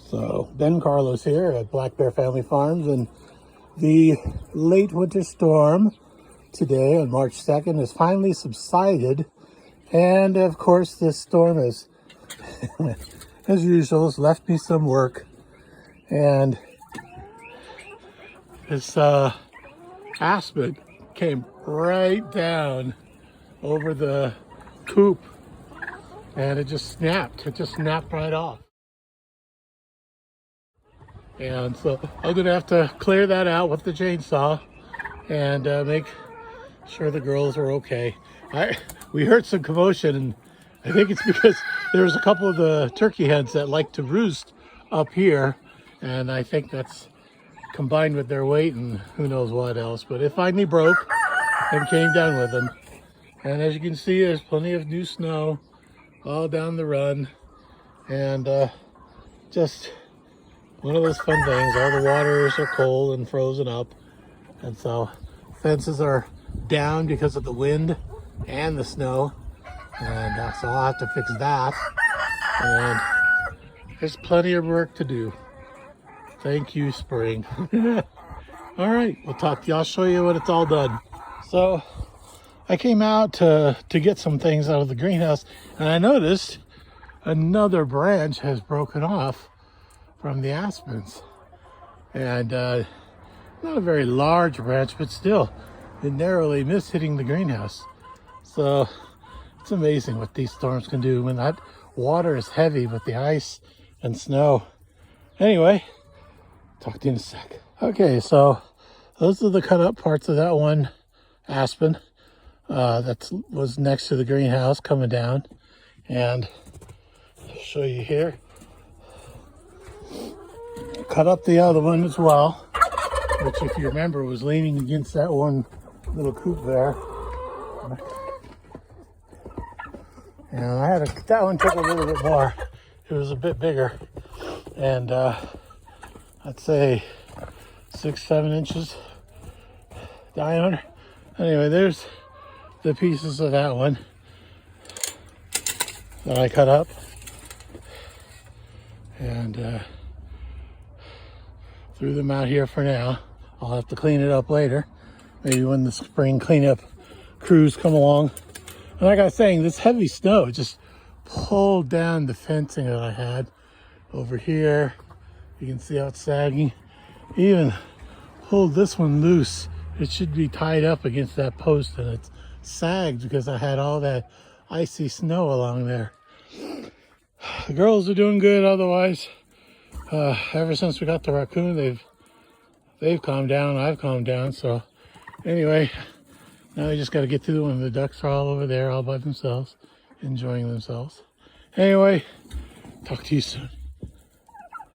So Ben Carlos here at Black Bear Family Farms, and the late winter storm today on March 2nd has finally subsided. And of course this storm is, as usual, has left me some work. And this aspen came right down over the coop and it just snapped. It just snapped right off. And so I'm gonna have to clear that out with the chainsaw and make sure the girls are okay. We heard some commotion, and I think it's because there's a couple of the turkey hens that like to roost up here, and I think that's combined with their weight and who knows what else. But it finally broke and came down with them. And as you can see, there's plenty of new snow all down the run, and just one of those fun things. All the waters are cold and frozen up, and so fences are down because of the wind and the snow, and so I'll have to fix that. And there's plenty of work to do. Thank you, spring. All right, we'll talk to you. I'll show you when it's all done. So I came out to get some things out of the greenhouse, and I noticed another branch has broken off from the aspens, and not a very large branch, but still it narrowly missed hitting the greenhouse. So it's amazing what these storms can do when that water is heavy with the ice and snow. Anyway, talk to you in a sec. Okay, so those are the cut up parts of that one aspen that was next to the greenhouse coming down, and I'll show you here. Cut up the other one as well, which, if you remember, was leaning against that one little coop there. And that one took a little bit more. It was a bit bigger, and I'd say 6-7 inches diameter. Anyway, there's the pieces of that one that I cut up, and threw them out here for now. I'll have to clean it up later, maybe when the spring cleanup crews come along. And like I was saying, this heavy snow just pulled down the fencing that I had over here. You can see how it's sagging. Even pulled this one loose. It should be tied up against that post, and it's sagged because I had all that icy snow along there. The girls are doing good otherwise. Ever since we got the raccoon, they've calmed down. I've calmed down. So anyway, now we just got to get to the one. The ducks are all over there, all by themselves, enjoying themselves. Anyway, talk to you soon.